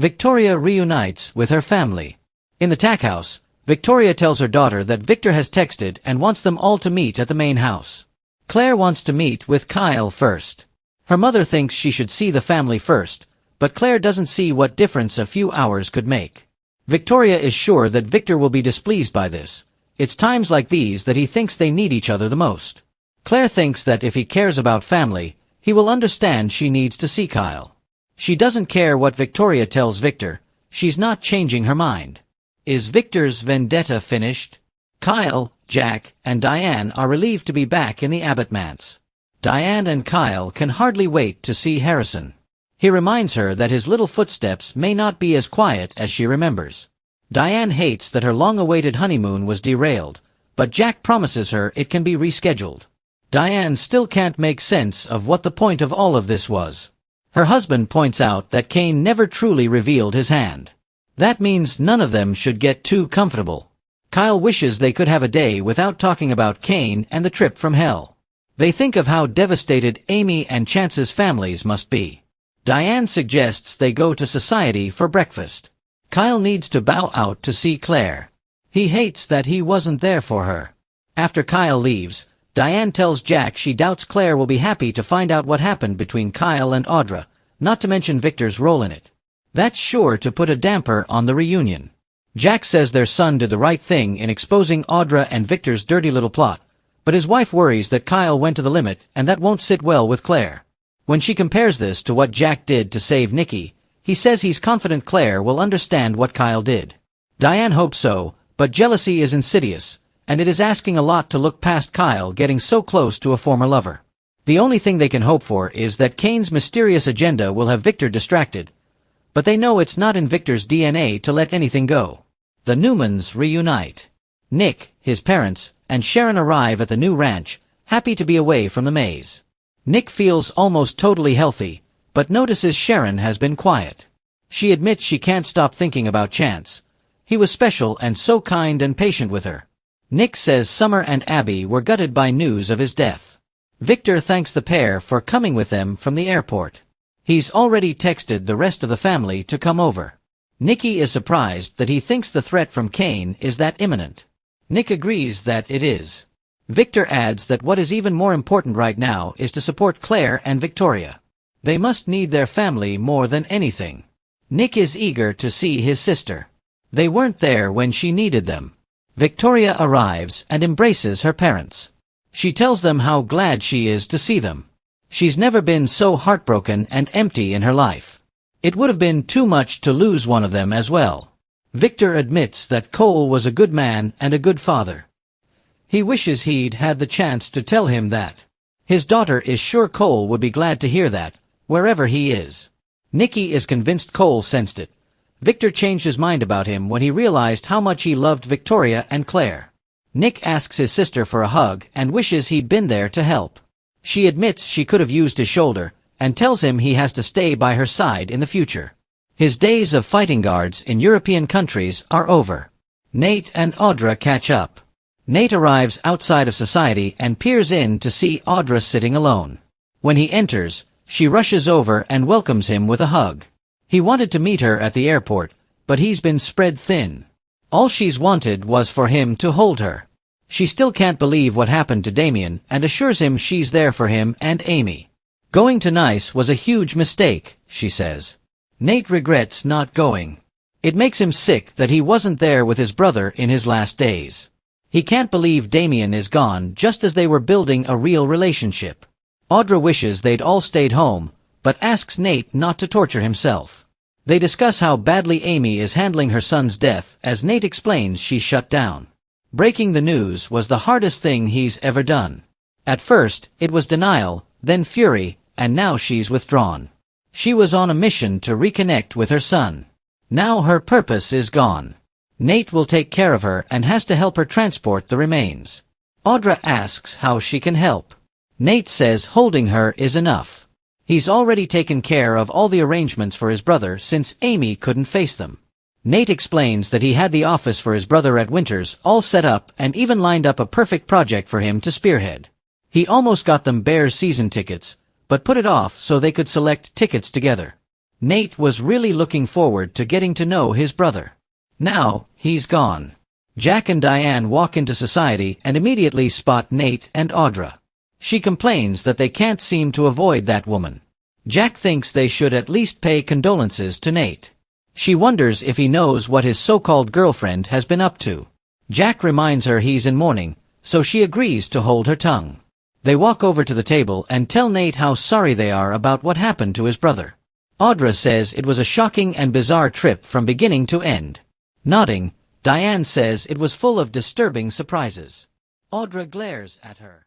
Victoria reunites with her family. In the tack house, Victoria tells her daughter that Victor has texted and wants them all to meet at the main house. Claire wants to meet with Kyle first. Her mother thinks she should see the family first, but Claire doesn't see what difference a few hours could make. Victoria is sure that Victor will be displeased by this. It's times like these that he thinks they need each other the most. Claire thinks that if he cares about family, he will understand she needs to see Kyle. She doesn't care what Victoria tells Victor, she's not changing her mind. Is Victor's vendetta finished? Kyle, Jack, and Diane are relieved to be back in the Abbott manse. Diane and Kyle can hardly wait to see Harrison. He reminds her that his little footsteps may not be as quiet as she remembers. Diane hates that her long-awaited honeymoon was derailed, but Jack promises her it can be rescheduled. Diane still can't make sense of what the point of all of this was. Her husband points out that Kane never truly revealed his hand. That means none of them should get too comfortable. Kyle wishes they could have a day without talking about Kane and the trip from hell. They think of how devastated Amy and Chance's families must be. Diane suggests they go to society for breakfast. Kyle needs to bow out to see Claire. He hates that he wasn't there for her. After Kyle leaves, Diane tells Jack she doubts Claire will be happy to find out what happened between Kyle and Audra, not to mention Victor's role in it. That's sure to put a damper on the reunion. Jack says their son did the right thing in exposing Audra and Victor's dirty little plot, but his wife worries that Kyle went to the limit and that won't sit well with Claire. When she compares this to what Jack did to save Nikki, he says he's confident Claire will understand what Kyle did. Diane hopes so, but jealousy is insidious, and it is asking a lot to look past Kyle getting so close to a former lover. The only thing they can hope for is that Kane's mysterious agenda will have Victor distracted, but they know it's not in Victor's DNA to let anything go. The Newmans reunite. Nick, his parents, and Sharon arrive at the new ranch, happy to be away from the maze. Nick feels almost totally healthy, but notices Sharon has been quiet. She admits she can't stop thinking about Chance. He was special and so kind and patient with her. Nick says Summer and Abby were gutted by news of his death. Victor thanks the pair for coming with them from the airport. He's already texted the rest of the family to come over. Nikki is surprised that he thinks the threat from Kane is that imminent. Nick agrees that it is. Victor adds that what is even more important right now is to support Claire and Victoria. They must need their family more than anything. Nick is eager to see his sister. They weren't there when she needed them. Victoria arrives and embraces her parents. She tells them how glad she is to see them. She's never been so heartbroken and empty in her life. It would have been too much to lose one of them as well. Victor admits that Cole was a good man and a good father. He wishes he'd had the chance to tell him that. His daughter is sure Cole would be glad to hear that, wherever he is. Nikki is convinced Cole sensed it. Victor changed his mind about him when he realized how much he loved Victoria and Claire. Nick asks his sister for a hug and wishes he'd been there to help. She admits she could have used his shoulder, and tells him he has to stay by her side in the future. His days of fighting guards in European countries are over. Nate and Audra catch up. Nate arrives outside of society and peers in to see Audra sitting alone. When he enters, she rushes over and welcomes him with a hug. He wanted to meet her at the airport, but he's been spread thin. All she's wanted was for him to hold her. She still can't believe what happened to Damien and assures him she's there for him and Amy. Going to Nice was a huge mistake, she says. Nate regrets not going. It makes him sick that he wasn't there with his brother in his last days. He can't believe Damien is gone just as they were building a real relationship. Audra wishes they'd all stayed home, but asks Nate not to torture himself. They discuss how badly Amy is handling her son's death as Nate explains she's shut down. Breaking the news was the hardest thing he's ever done. At first, it was denial, then fury, and now she's withdrawn. She was on a mission to reconnect with her son. Now her purpose is gone. Nate will take care of her and has to help her transport the remains. Audra asks how she can help. Nate says holding her is enough. He's already taken care of all the arrangements for his brother since Amy couldn't face them. Nate explains that he had the office for his brother at Winters all set up and even lined up a perfect project for him to spearhead. He almost got them Bears season tickets, but put it off so they could select tickets together. Nate was really looking forward to getting to know his brother. Now, he's gone. Jack and Diane walk into society and immediately spot Nate and Audra. She complains that they can't seem to avoid that woman. Jack thinks they should at least pay condolences to Nate. She wonders if he knows what his so-called girlfriend has been up to. Jack reminds her he's in mourning, so she agrees to hold her tongue. They walk over to the table and tell Nate how sorry they are about what happened to his brother. Audra says it was a shocking and bizarre trip from beginning to end. Nodding, Diane says it was full of disturbing surprises. Audra glares at her.